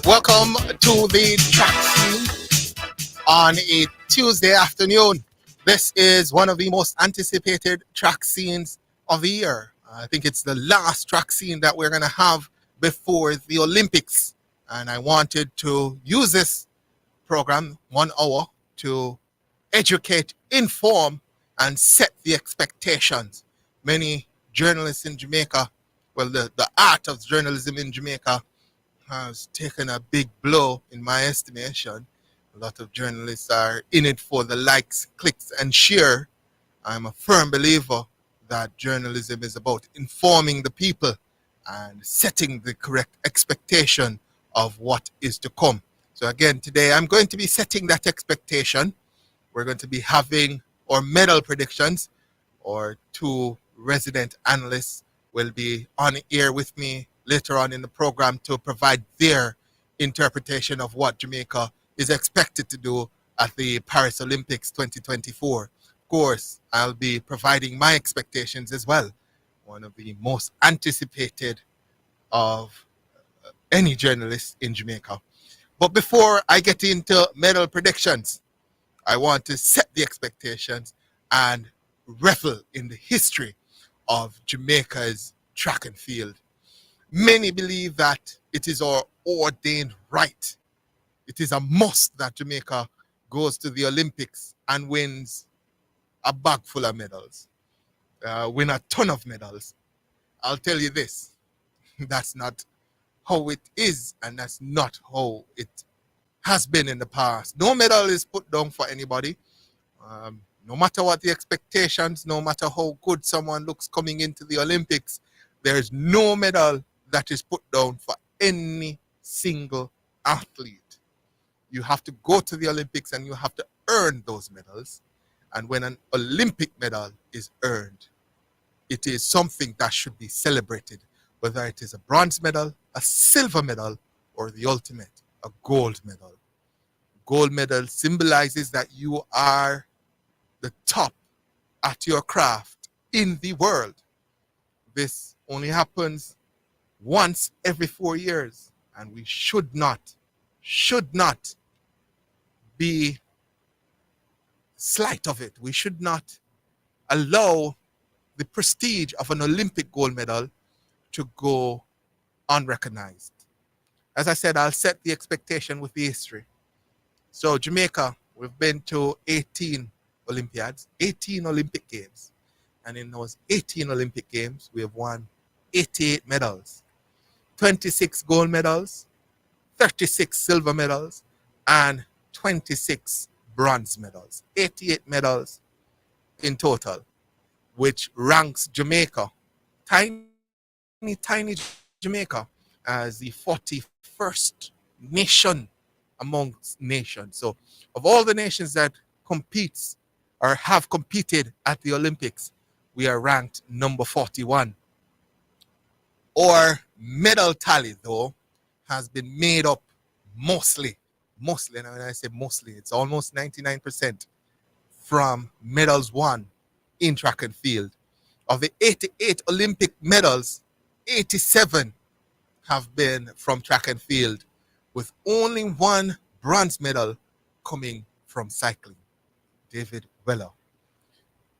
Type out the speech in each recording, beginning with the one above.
Welcome to the track scene on a Tuesday afternoon. This is one of the most anticipated track scenes of the year. I think it's the last track scene that we're going to have before the Olympics. And I wanted to use this program, 1 hour, to educate, inform, and set the expectations. Many journalists in Jamaica, well, the art of journalism in Jamaica has taken a big blow, in my estimation. A lot of journalists are in it for the likes, clicks, and share. I'm a firm believer that journalism is about informing the people and setting the correct expectation of what is to come. So again, today I'm going to be setting that expectation. We're going to be having our medal predictions. Our two resident analysts will be on air with me later on in the program to provide their interpretation of what Jamaica is expected to do at the Paris Olympics 2024. Of course, I'll be providing my expectations as well. One of the most anticipated of any journalist in Jamaica. But before I get into medal predictions, I want to set the expectations and revel in the history of Jamaica's track and field. Many believe that it is our ordained right. It is a must that Jamaica goes to the Olympics and wins a bag full of medals, win a ton of medals. I'll tell you this, that's not how it is, and that's not how it has been in the past. No medal is put down for anybody. No matter what the expectations, no matter how good someone looks coming into the Olympics, there is no medal that is put down for any single athlete. You have to go to the Olympics and you have to earn those medals. And when an Olympic medal is earned, it is something that should be celebrated, whether it is a bronze medal, a silver medal, or the ultimate, a gold medal. Gold medal symbolizes that you are the top at your craft in the world. This only happens once every 4 years, and we should not be slight of it. We should not allow the prestige of an Olympic gold medal to go unrecognized. As I said, I'll set the expectation with the history. So Jamaica, we've been to 18 Olympiads, 18 Olympic Games. And in those 18 Olympic Games, we have won 88 medals. 26 gold medals, 36 silver medals, and 26 bronze medals. 88 medals in total, which ranks Jamaica, tiny Jamaica, as the 41st nation amongst nations. So of all the nations that competes or have competed at the Olympics, we are ranked number 41. Our medal tally, though, has been made up mostly, and when I say mostly, it's almost 99% from medals won in track and field. Of the 88 Olympic medals, 87 have been from track and field, with only one bronze medal coming from cycling, David Weller.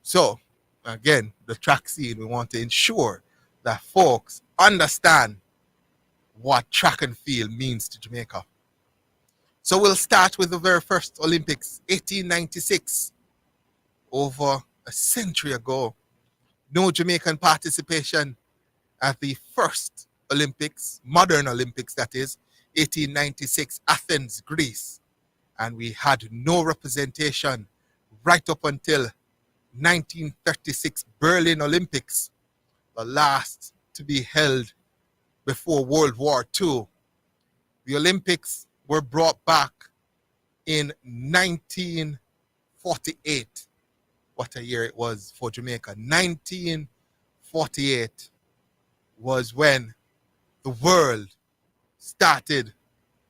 So, again, the track scene, we want to ensure that folks understand what track and field means to Jamaica. So we'll start with the very first Olympics, 1896, over a century ago. No Jamaican participation at the first Olympics, modern Olympics that is, 1896, Athens, Greece. And we had no representation right up until 1936 Berlin Olympics, the last to be held before World War II. The Olympics were brought back in 1948. What a year it was for Jamaica. 1948 was when the world started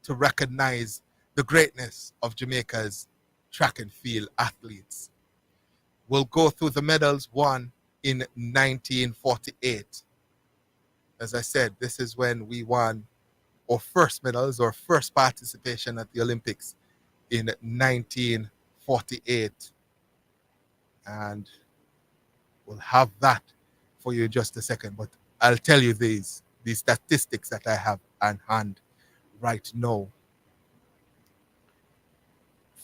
to recognize the greatness of Jamaica's track and field athletes. We'll go through the medals won in 1948. As I said, this is when we won or first medals or first participation at the Olympics in 1948. And we'll have that for you in just a second. But I'll tell you these statistics that I have on hand right now.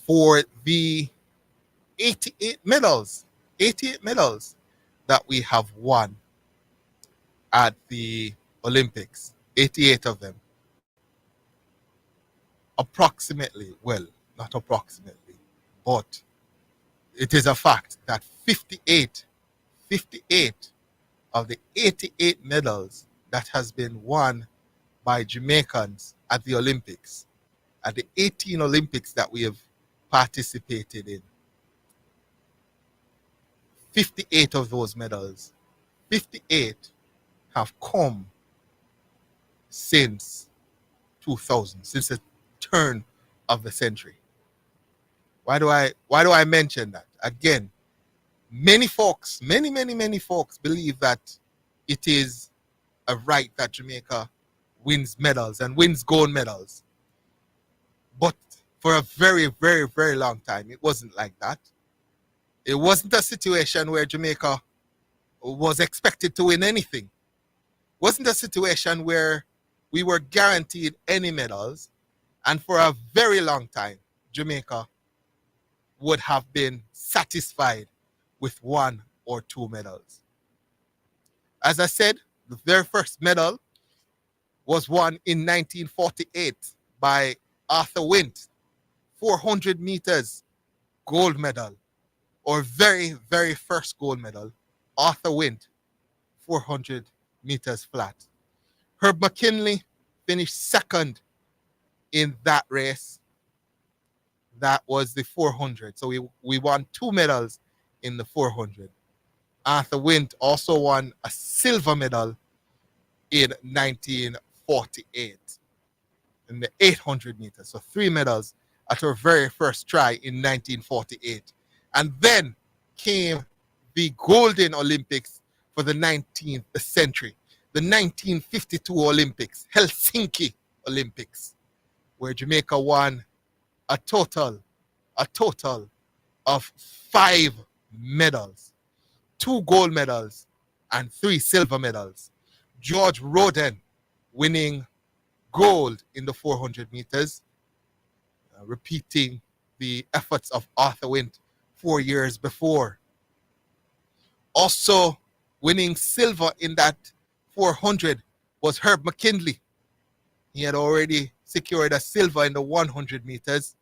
For the 88 medals that we have won at the Olympics, 88 of them, approximately, well, not approximately, but it is a fact that 58 of the 88 medals that has been won by Jamaicans at the Olympics, at the 18 Olympics that we have participated in, 58 of those medals, 58 have come since 2000, since the turn of the century. Why do I mention that? Again, many folks believe that it is a right that Jamaica wins medals and wins gold medals. But for a very, very, very long time, it wasn't like that. It wasn't a situation where Jamaica was expected to win anything. It wasn't a situation where we were guaranteed any medals. And for a very long time, Jamaica would have been satisfied with 1 or 2 medals. As I said, the very first medal was won in 1948 by Arthur Wint, 400 meters gold medal, or very, very first gold medal, Arthur Wint, 400 meters flat. Herb McKinley finished second in that race. That was the 400. So we won 2 medals in the 400. Arthur Wint also won a silver medal in 1948 in the 800 meters. So 3 medals at her very first try in 1948. And then came the Golden Olympics for the 19th century, the 1952 Olympics, Helsinki Olympics, where Jamaica won a total of 5 medals, 2 gold medals and 3 silver medals. George Roden winning gold in the 400 meters, repeating the efforts of Arthur Wint 4 years before. Also winning silver in that 400 was Herb McKinley. He had already secured a silver in the 100 meters.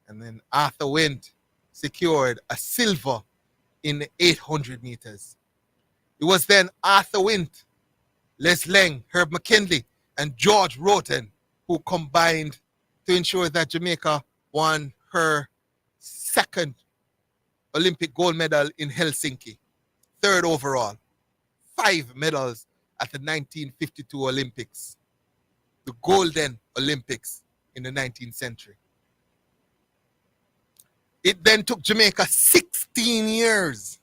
And then Arthur Wint secured a silver in the 800 meters. It was then Arthur Wint, Les Leng, Herb McKinley, and George Roden who combined to ensure that Jamaica won her second Olympic gold medal in Helsinki, 3rd overall. 5 medals at the 1952 Olympics, the Golden Olympics in the 19th century. It then took Jamaica 16 years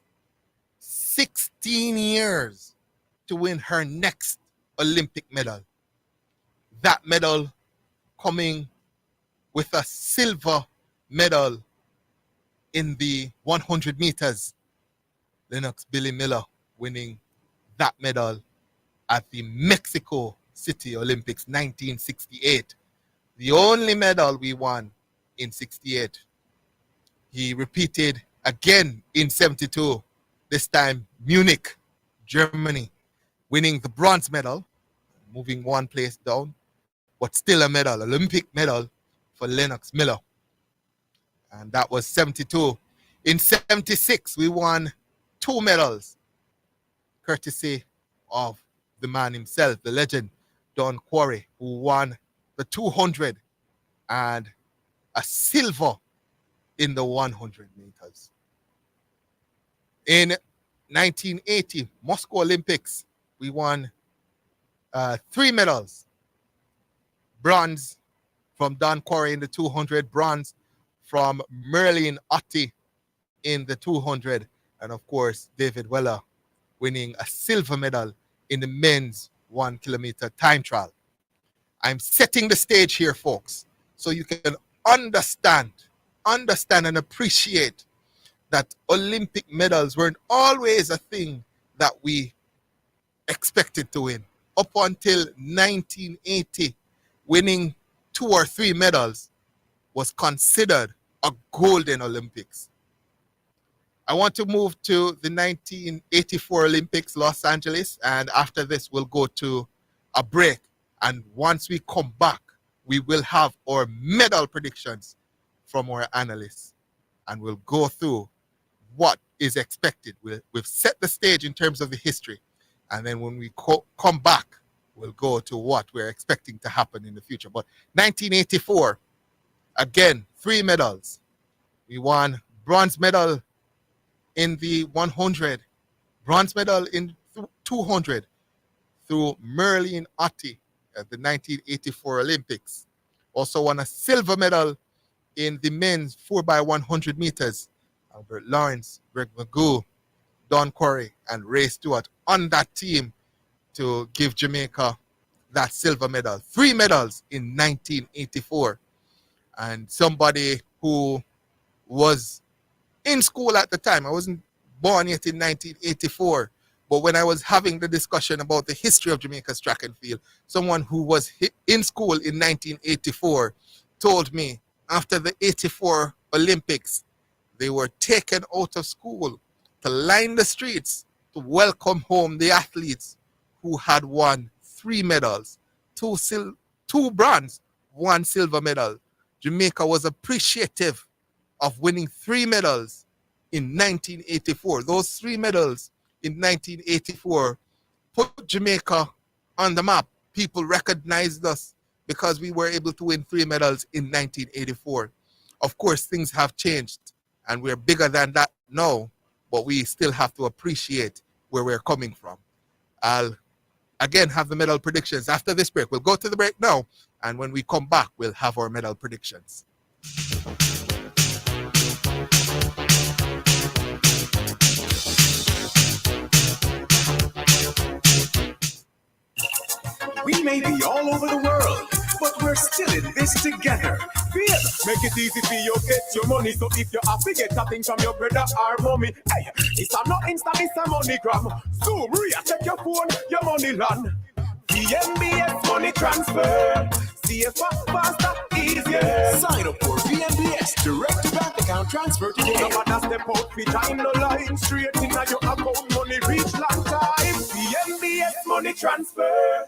to win her next Olympic medal. That medal coming with a silver medal in the 100 meters. Lennox Billy Miller winning that medal at the Mexico City Olympics 1968. The only medal we won in 68. He repeated again in 72, this time Munich, Germany, winning the bronze medal, moving 1 place down, but still a medal, Olympic medal for Lennox Miller. And that was 72. In 76, we won 2 medals, courtesy of the man himself, the legend, Don Quarry, who won the 200 and a silver in the 100 meters. In 1980, Moscow Olympics, we won 3 medals. Bronze from Don Quarry in the 200, bronze from Merlin Otti in the 200, and of course, David Weller winning a silver medal in the men's 1 kilometer time trial. I'm setting the stage here, folks, so you can understand and appreciate that Olympic medals weren't always a thing that we expected to win. Up until 1980, winning 2 or 3 medals was considered a golden Olympics. I want to move to the 1984 Olympics, Los Angeles, and after this we'll go to a break. And once we come back, we will have our medal predictions from our analysts, and we'll go through what is expected. We've set the stage in terms of the history, and then when we come back, we'll go to what we're expecting to happen in the future. But 1984, again, 3 medals. We won bronze medal in the 100, bronze medal in 200 through Merlin Ottey at the 1984 Olympics. Also won a silver medal in the men's 4x100 meters. Albert Lawrence, Greg Magoo, Don Quarry, and Ray Stewart on that team to give Jamaica that silver medal. 3 medals in 1984. And somebody who was in school at the time, I wasn't born yet in 1984, but when I was having the discussion about the history of Jamaica's track and field, someone who was in school in 1984 told me after the 84 Olympics, they were taken out of school to line the streets to welcome home the athletes who had won 3 medals, 2 bronze, 1 silver medal. Jamaica was appreciative of winning 3 medals in 1984. Those 3 medals in 1984 put Jamaica on the map. People recognized us because we were able to win 3 medals in 1984. Of course, things have changed, and we're bigger than that now, but we still have to appreciate where we're coming from. I'll again have the medal predictions after this break. We'll go to the break now, and when we come back, we'll have our medal predictions. We may be all over the world, but we're still in this together. Feel, make it easy for you get your money. So if you have to get a thing from your brother or mommy, hey, it's a not Insta, it's a MoneyGram. Zoom, Ria, check your phone, your money land. VMBS money transfer. CFA faster, easier. Sign up for VMBS direct to bank account transfer today. No matter step out, behind the line, straight in your account, money reach long time. VMBS money transfer.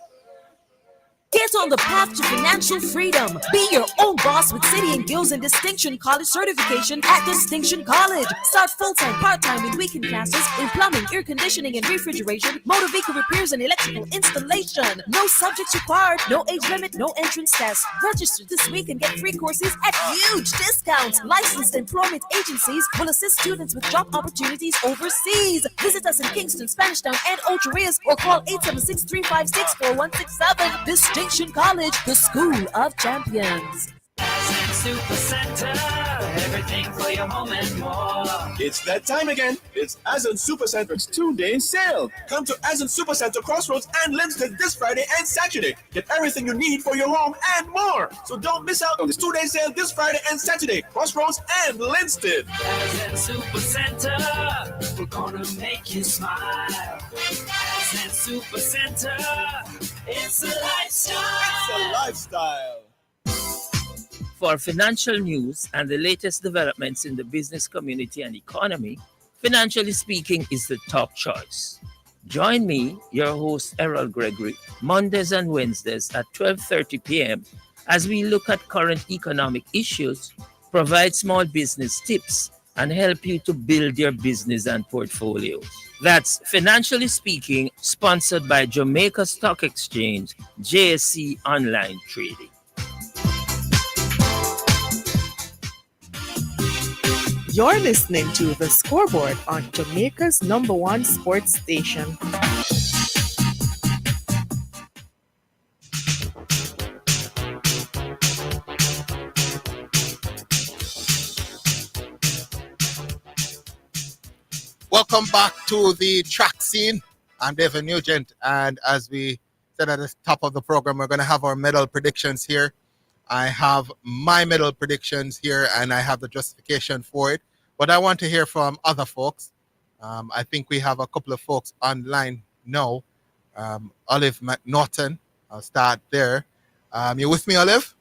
Get on the path to financial freedom. Be your own boss with City and Guilds and Distinction College certification at Distinction College. Start full-time, part-time, and weekend classes in plumbing, air conditioning, and refrigeration, motor vehicle repairs, and electrical installation. No subjects required, no age limit, no entrance test. Register this week and get free courses at huge discounts. Licensed employment agencies will assist students with job opportunities overseas. Visit us in Kingston, Spanish Town, and Ocho Rios, or call 876-356-4167. Distinction College, the school of champions. Super Center, everything for your home and more. It's that time again. It's Azan Super Center's 2-day sale. Come to Azan Super Center Crossroads and Linstead this Friday and Saturday. Get everything you need for your home and more. So don't miss out on this 2-day sale this Friday and Saturday. Crossroads and Linstead. Azan Super Center, we're gonna make you smile. Azan Super Center, it's a lifestyle. It's a lifestyle. For financial news and the latest developments in the business community and economy, Financially Speaking is the top choice. Join me, your host Errol Gregory, Mondays and Wednesdays at 12:30 p.m. as we look at current economic issues, provide small business tips, and help you to build your business and portfolios. That's Financially Speaking, sponsored by Jamaica Stock Exchange, JSE Online Trading. You're listening to The Scoreboard on Jamaica's #1 sports station. Welcome back to the track scene. I'm Daveon Nugent, and as we said at the top of the program, we're going to have our medal predictions here. I have my medal predictions here, and I have the justification for it. But I want to hear from other folks. I think we have a couple of folks online now. Olive McNaughton, I'll start there. You with me, Olive?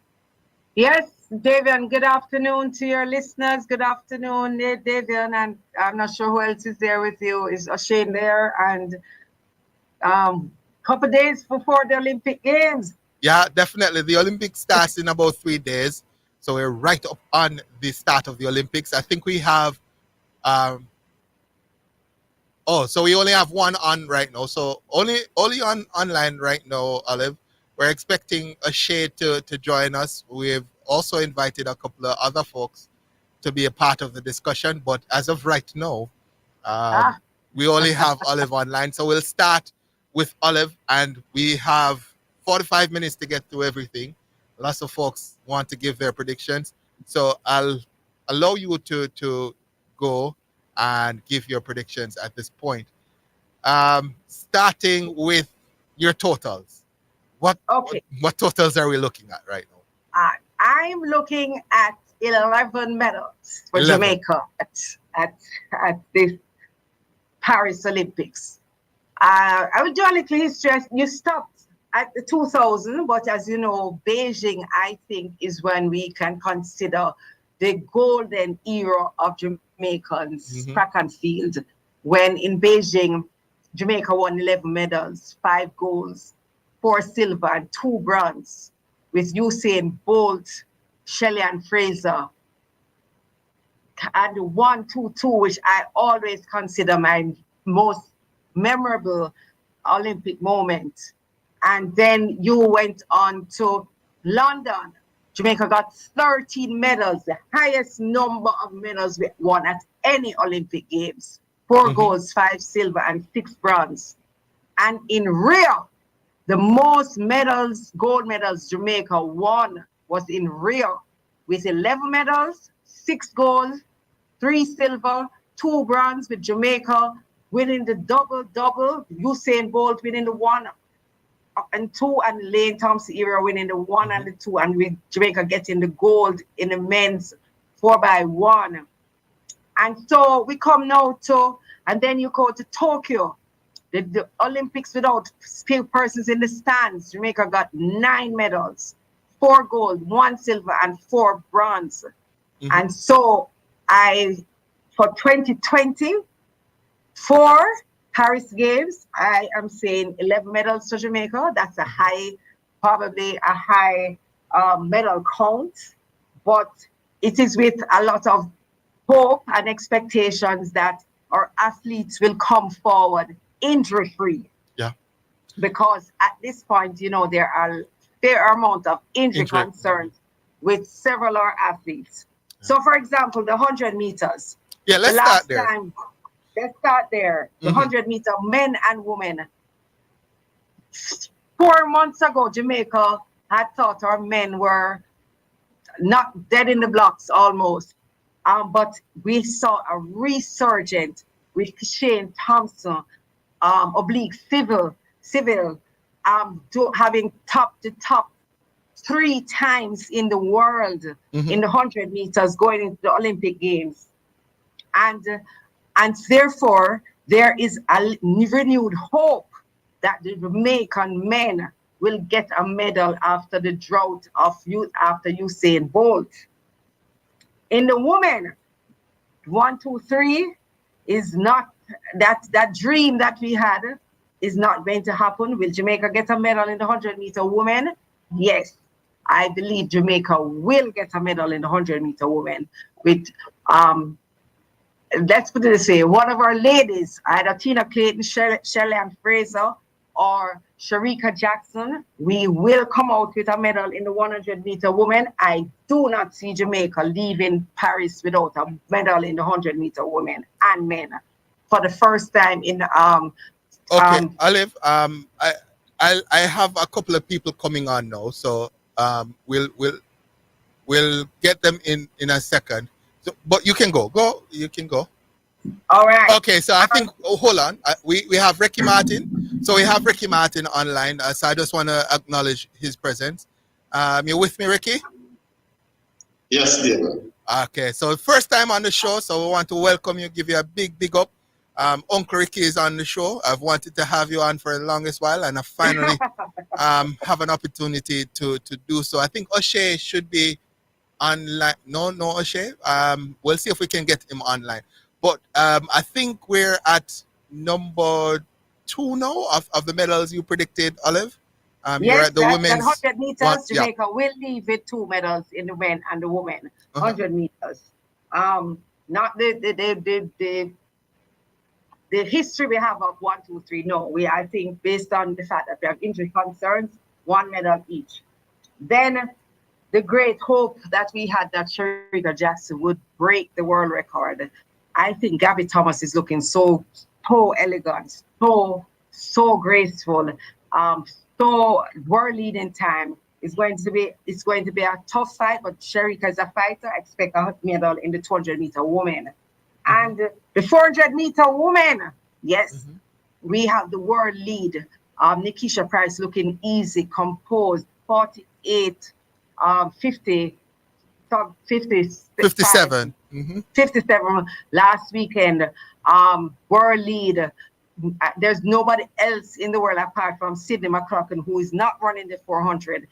Yes, Daveon, good afternoon to your listeners. Good afternoon, Daveon, and I'm not sure who else is there with you. Is Shane there? And couple days before the Olympic Games. Yeah, definitely. The Olympics starts in about 3 days. So we're right up on the start of the Olympics. I think we have so we only have one on right now. So only on online right now, Olive. We're expecting a shade to join us. We've also invited a couple of other folks to be a part of the discussion. But as of right now, we only have Olive online. So we'll start with Olive, and we have 45 minutes to get through everything. Lots of folks want to give their predictions. So I'll allow you to go and give your predictions at this point. Starting with your totals. What totals are we looking at right now? I'm looking at 11 medals for 11. Jamaica at the Paris Olympics. I will do a little history. You stopped at the 2000, but as you know, Beijing, I think, is when we can consider the golden era of Jamaicans track and field. When in Beijing, Jamaica won 11 medals, 5 golds, 4 silver, and 2 bronze, with Usain Bolt, Shelley and Fraser, and the 1-2-2, which I always consider my most memorable Olympic moment. And then you went on to London. Jamaica got 13 medals, the highest number of medals we won at any Olympic Games. 4 golds, 5 silver, and 6 bronze. And in Rio, the most medals, gold medals Jamaica won was in Rio, with 11 medals, 6 gold, 3 silver, 2 bronze, with Jamaica winning the double-double, Usain Bolt winning the 1 and 2, and Lane Thompson era winning the 1 and the 2, and with Jamaica getting the gold in the men's 4x1. And so we come now to, and then you go to Tokyo, the Olympics without few persons in the stands. Jamaica got 9 medals, 4 gold, 1 silver, and 4 bronze. And so for 2020, for Paris Games, I am saying 11 medals to Jamaica. That's probably a high medal count, but it is with a lot of hope and expectations that our athletes will come forward injury-free. Yeah. Because at this point, there are fair amount of injury concerns with several of our athletes. Yeah. So, for example, the 100 meters. Yeah, let's start there. The 100 meter men and women. 4 months ago, Jamaica had thought our men were not dead in the blocks almost. But we saw a resurgence with Shane Thompson, oblique civil, having top the top 3 times in the world in the 100 meters going into the Olympic Games. And therefore, there is a renewed hope that the Jamaican men will get a medal after the drought after Usain Bolt. In the women, 1, 2, 3 is not that dream that we had is not going to happen. Will Jamaica get a medal in the 100 meter women? Yes, I believe Jamaica will get a medal in the 100 meter women with let's put it this way, one of our ladies, either Tina Clayton, Shelley and Fraser, or Sharika Jackson, we will come out with a medal in the 100 meter women. I do not see Jamaica leaving Paris without a medal in the 100 meter women and men for the first time in Olive, I have a couple of people coming on now, so we'll get them in a second. So, but you can go. You can go. All right. Okay, so I think hold on. We have Ricky Martin. So we have Ricky Martin online. So I just want to acknowledge his presence. You with me, Ricky? Yes, David. Okay, so first time on the show, so we want to welcome you, give you a big up. Uncle Ricky is on the show. I've wanted to have you on for the longest while, and I finally have an opportunity to do so. I think O'Shea should be online. No, O'Shea. We'll see if we can get him online. But I think we're at number 2 now of the medals you predicted, Olive. You're Yes, at the that women's 100 meters, yeah. Jamaica will leave with 2 medals in the men and the women. 100 meters. Not the history we have of 1, 2, 3. No, I think based on the fact that we have injury concerns, 1 medal each. Then the great hope that we had that Shericka Jackson would break the world record. I think Gabby Thomas is looking so elegant, so graceful, so world leading time. It's going to be a tough fight, but Shericka is a fighter. I expect a medal in the 200 meter woman. And the 400 meter woman, yes, we have the world lead. Nikisha Price looking easy, composed, 48, 50, 57. 57 last weekend. World lead. There's nobody else in the world apart from Sydney McCloughan who is not running the 400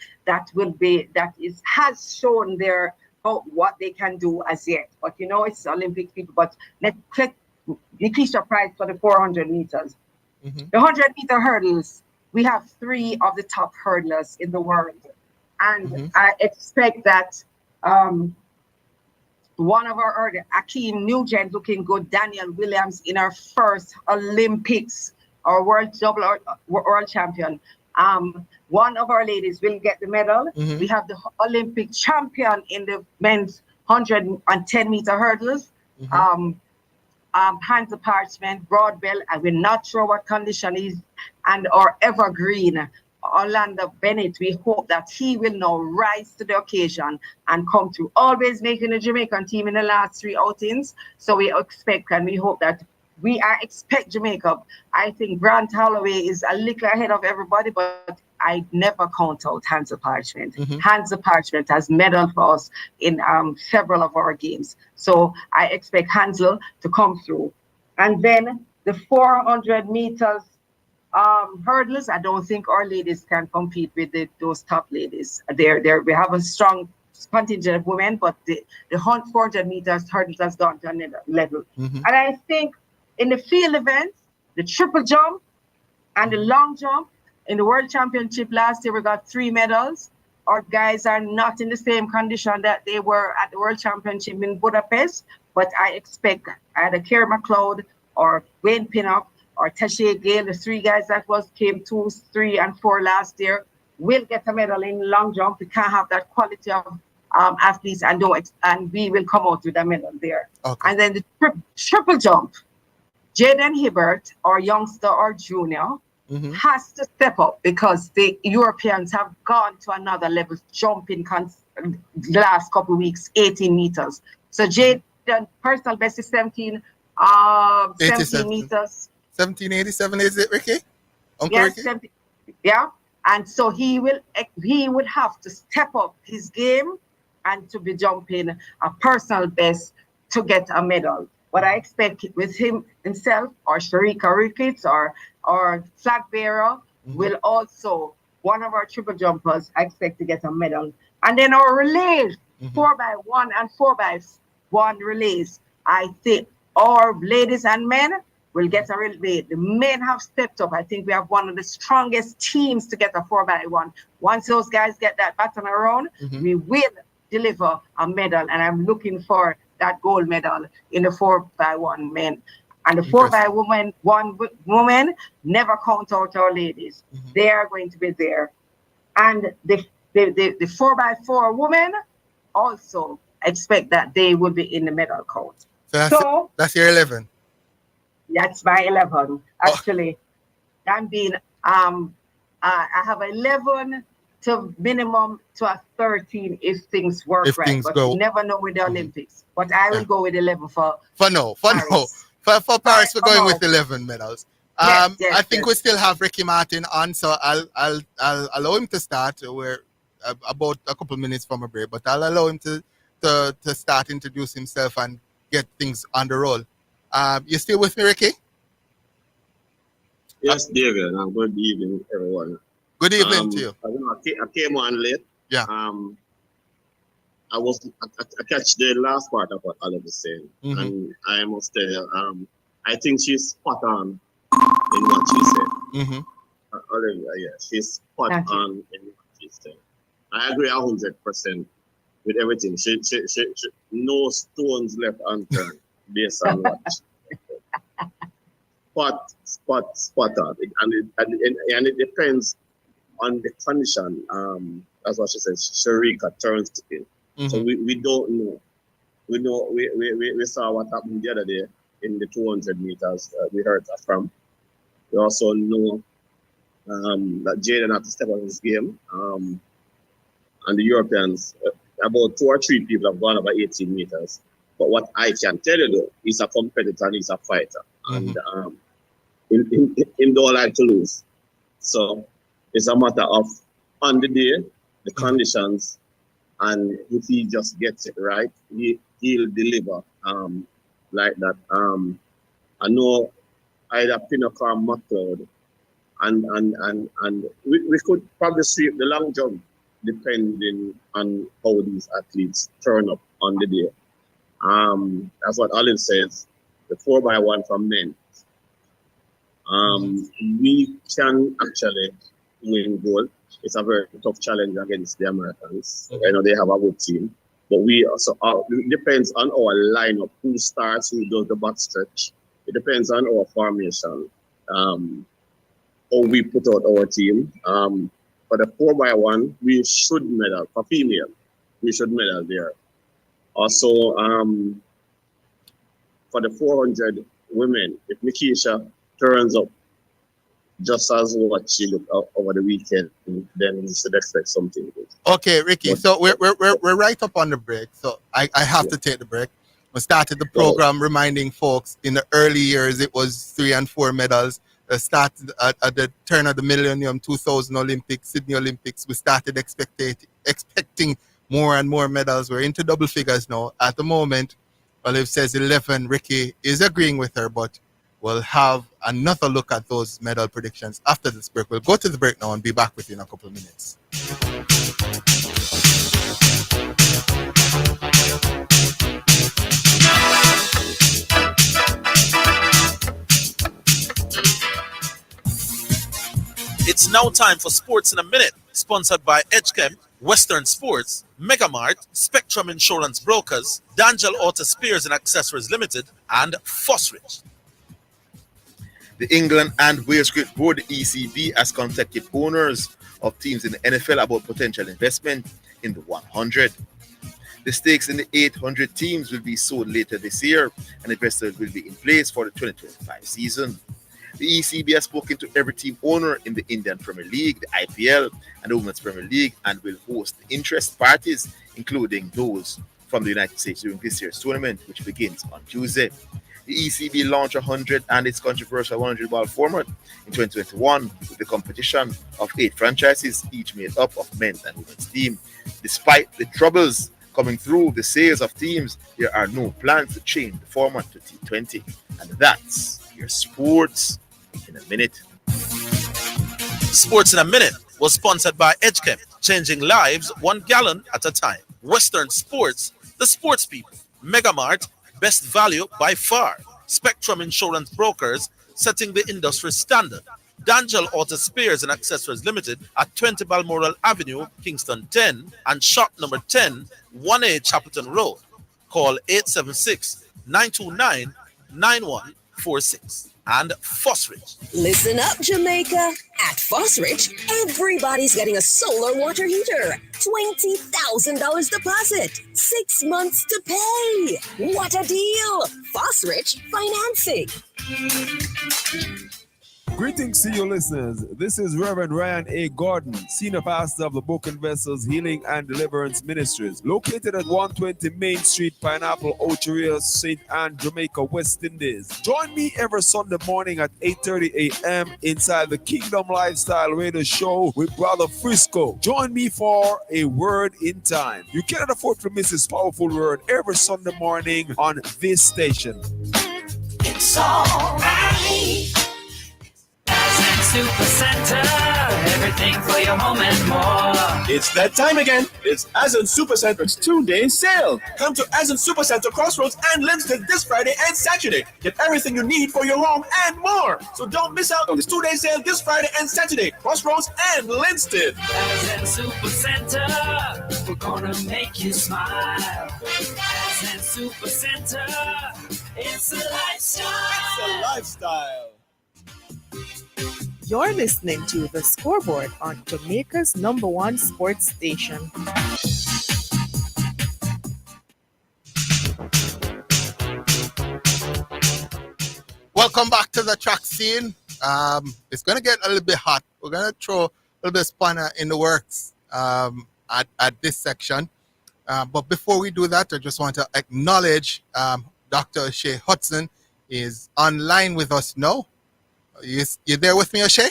has shown their what they can do as yet. But it's Olympic people. But let's click Nikisha Price for the 400 meters. The 100 meter hurdles, we have 3 of the top hurdlers in the world. And I expect that one of our early, Daveon Nugent looking good, Daniel Williams in our first Olympics, our world champion. One of our ladies will get the medal. We have the Olympic champion in the men's 110 meter hurdles. Hands of Parchment, Broadbell, and we're not sure what condition is, and our evergreen Orlando Bennett. We hope that he will now rise to the occasion and come through. Always making the Jamaican team in the last 3 outings. So we expect and we hope that I expect Jamaica. I think Grant Holloway is a little ahead of everybody, but I never count out Hands of Parchment. Hands of Parchment has medaled for us in several of our games. So I expect Hansel to come through. And then the 400 meters hurdles, I don't think our ladies can compete with those top ladies. We have a strong contingent of women, but the 400 meters hurdles has gone to another level. And I think in the field events, the triple jump and the long jump, in the World Championship last year, we got 3 medals. Our guys are not in the same condition that they were at the World Championship in Budapest, but I expect either Kerry McLeod or Wayne Pinnock or Tashay Gale, the 3 guys that came 2, 3, and 4 last year, will get a medal in long jump. We can't have that quality of athletes, and we will come out with a medal there. Okay. And then the triple jump, Jaden Hibbert, or youngster or junior, has to step up because the Europeans have gone to another level, jumping the last couple of weeks, 18 meters. So Jaden, personal best is 17 meters. 1787, is it, Ricky? Uncle yes, Ricky? Yeah. And so he would have to step up his game and to be jumping a personal best to get a medal. What I expect with himself or Shericka Ricketts or flag bearer will also, one of our triple jumpers, I expect to get a medal. And then our relays, 4x1 and 4x1 relays, I think our ladies and men will get a relay. The men have stepped up. I think we have one of the strongest teams to get a 4x1. Once those guys get that baton around, we will deliver a medal. And I'm looking for that gold medal in the 4x1 men. And the 4x1 women, never count out our ladies. They are going to be there. And the 4x4 women also expect that they will be in the medal count. So that's your 11. That's my 11. Actually, I'm being I have 11 to minimum to a 13 if things work right. Things but go. You never know with the Olympics. But I will go with 11 for Paris. For Paris, we're going with 11 medals. Yes, I think we still have Ricky Martin on, so I'll allow him to start. We're about a couple minutes from a break, but I'll allow him to start, introduce himself, and get things on the roll. You still with me, Ricky? Yes, David. Good evening, everyone. Good evening to you. I came on late. Yeah. I catch the last part of what Olive was saying, Mhm. and I must tell you, I think she's spot on in what she said. Mm-hmm. Olivia, yeah, she's spot Thank you. on in what she said. I agree 100% with everything. She no stones left unturned based on what spot on, and it depends on the condition. That's what she said. Sharika turns to it. So Mm-hmm. we don't know. We saw what happened the other day in the 200 meters. We heard that from. We also know that Jaden had to step up his game. And the Europeans, about 2 or 3 people have gone over 18 meters. But what I can tell you though, he's a competitor and he's a fighter. And him don't like to lose. So it's a matter of on the day, the conditions, and if he just gets it right, he'll deliver like that. I know either Pinnock or McLeod, and we could probably sweep the long jump depending on how these athletes turn up on the day. That's what Olive says, the 4x1 for men. We can actually win gold. It's a very tough challenge against the Americans. I know they have a good team, but we also it depends on our lineup, who starts, who does the back stretch. It depends on our formation, how we put out our team. For the 4x1, we should medal. For female, we should medal there. Also, for the 400 women, if Nikisha turns up just as what she looked over the weekend, then we should expect something good. Okay, Ricky. So we're right up on the break. So I have to take the break. We started the program reminding folks in the early years it was 3 and 4 medals. Started at the turn of the millennium, 2000 Olympics, Sydney Olympics. We started expecting more and more medals. We're into double figures now. At the moment, Olive says 11. Ricky is agreeing with her, but we'll have another look at those medal predictions after this break. We'll go to the break now and be back with you in a couple of minutes. It's now time for Sports in a Minute, sponsored by EdgeChem, Western Sports, Megamart, Spectrum Insurance Brokers, Dangel Auto Spares and Accessories Limited, and Fosrich. The England and Wales Cricket Board, ECB, has contacted owners of teams in the NFL about potential investment in the 100. The stakes in the 800 teams will be sold later this year, and investors will be in place for the 2025 season. The ECB has spoken to every team owner in the Indian Premier League, the IPL, and the Women's Premier League, and will host interest parties, including those from the United States during this year's tournament, which begins on Tuesday. The ECB launched 100 and its controversial 100-ball format in 2021 with the competition of 8 franchises, each made up of men's and women's teams. Despite the troubles coming through the sales of teams, there are no plans to change the format to T20. And that's your Sports in a Minute. Sports in a Minute was sponsored by EdgeChem, changing lives 1 gallon at a time. Western Sports, the sports people. Megamart, best value by far. Spectrum Insurance Brokers, setting the industry standard. Dangel Auto Spares and Accessories Limited at 20 Balmoral Avenue, Kingston 10, and shop number 10, 1A Chapelton Road. Call 876-929-9146. And Fosrich. Listen up, Jamaica. At Fosrich, everybody's getting a solar water heater. $20,000 deposit. 6 months to pay. What a deal. Fosrich Financing. Greetings to you listeners. This is Reverend Ryan A. Gordon, Senior Pastor of the Broken Vessels Healing and Deliverance Ministries, located at 120 Main Street, Pineapple, Ocheria, St. Anne, Jamaica, West Indies. Join me every Sunday morning at 8:30 a.m. inside the Kingdom Lifestyle Radio Show with Brother Frisco. Join me for a word in time. You cannot afford to miss this powerful word every Sunday morning on this station. It's alright. Super Center, everything for your home and more. It's that time again. It's Ascent Supercenter's 2-day sale. Come to Ascent Supercenter Crossroads and Linstead this Friday and Saturday. Get everything you need for your home and more. So don't miss out on this 2-day sale this Friday and Saturday. Crossroads and Linstead. Ascent Supercenter, we're gonna make you smile. Ascent Supercenter, it's a lifestyle. It's a lifestyle. You're listening to The Scoreboard on Jamaica's #1 sports station. Welcome back to the track scene. It's going to get a little bit hot. We're going to throw a little bit of spanner in the works at this section. But before we do that, I just want to acknowledge Dr. O'Shea Hudson is online with us now. You there with me, O'Shea?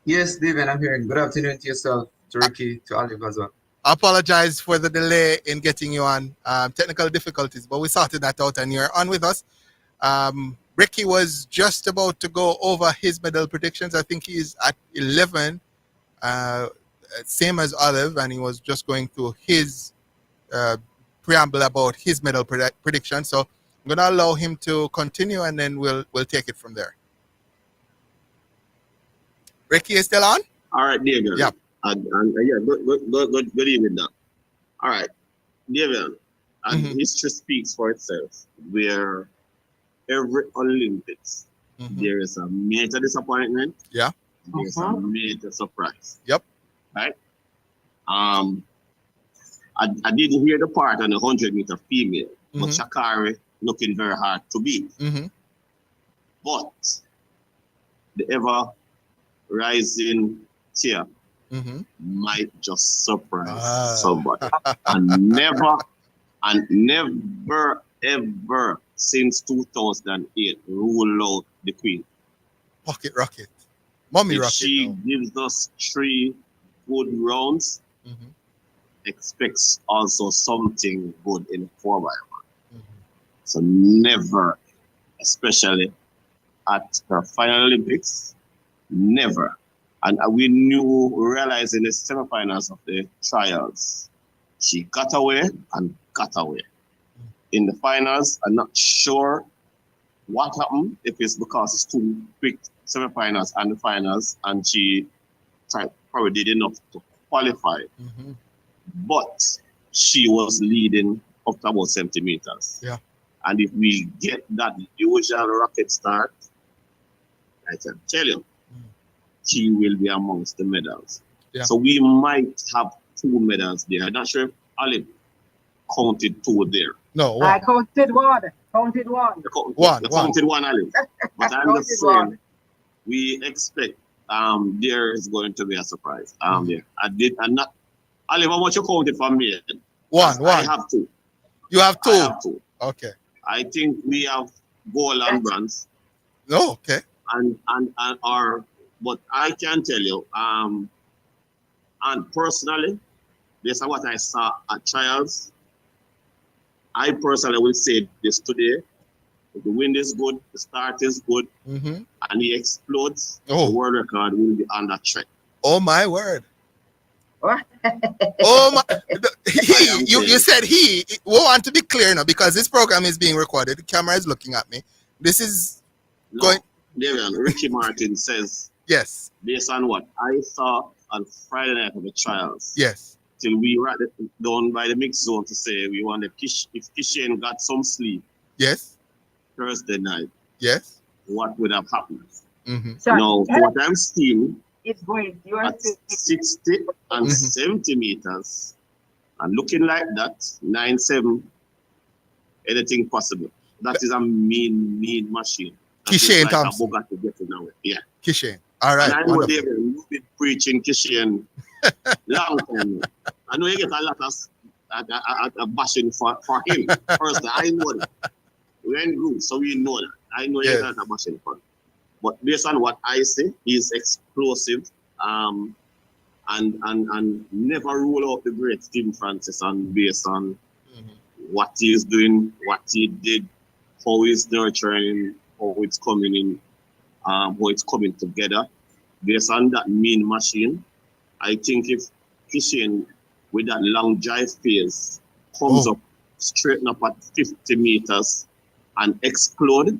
Yes, David, I'm here. Good afternoon to yourself, to Ricky, to Olive as well. I apologize for the delay in getting you on. Technical difficulties, but we sorted that out and you're on with us. Ricky was just about to go over his medal predictions. I think he's at 11, same as Olive, and he was just going through his preamble about his medal prediction. So I'm going to allow him to continue, and then we'll take it from there. Ricky is still on? All right, David. Yeah. Good evening, Doc. All right, David. And history speaks for itself. Where every Olympics, there is a major disappointment. Yeah. There's a major surprise. Yep. Right. I didn't hear the part on the 100-meter female, but Shakari looking very hard to beat. But the ever rising tier might just surprise somebody. and never ever since 2008 rule out the queen. Pocket rocket. Mommy if rocket. She now. gives us 3 good rounds. Expects also something good in 4x1. So never, especially at her final Olympics, never. And we realizing the semifinals of the trials, she got away and got away. In the finals, I'm not sure what happened, if it's because it's too quick semifinals and the finals, and she probably did enough to qualify. But she was leading up to about 70 meters. Yeah. And if we get that usual rocket start, I can tell you, she will be amongst the medals. Yeah. So we might have 2 medals there. I'm not sure if Olive counted 2 there. No, one. I counted one. Counted one. Counted one, Olive. But I'm just saying, one. we expect there is going to be a surprise. There. I'm not. Olive, how much you counted for me? One. I have 2. You have 2? I have 2. Okay. I think we have gold and bronze. No, okay. But I can tell you, and personally, based on what I saw at trials, I personally will say this today. If the wind is good, the start is good, and he explodes, the world record will be under threat. Oh my word. What? Oh my! You said he. We want to be clear now because this program is being recorded. The camera is looking at me. This is going. Daveon, Ricky Martin says. Yes. Based on what I saw on Friday night of the trials. Yes. Till we were down by the mix zone to say we want if Kishen got some sleep. Yes. Thursday night. Yes. What would have happened? So, now, 4x steam. It's going. You are at 60 and 70 meters, and looking like that, 9.7, anything possible. That is a mean machine. Kishane like Thompson. a Bugatti getting now. Yeah. Kishane. All right. And I know Wonderful. David, you've been preaching Kishane long time. I know you get a lot of bashing for him. Personally, I know that. We're in group, so we know that. I know you get a lot of bashing for him. But based on what I see, he's explosive. And never rule out the great Stephen Francis and based on what he's doing, what he did, how he's nurturing, how it's coming in, how it's coming together. Based on that mean machine, I think if Kishane with that long drive phase comes up, straighten up at 50 meters and explode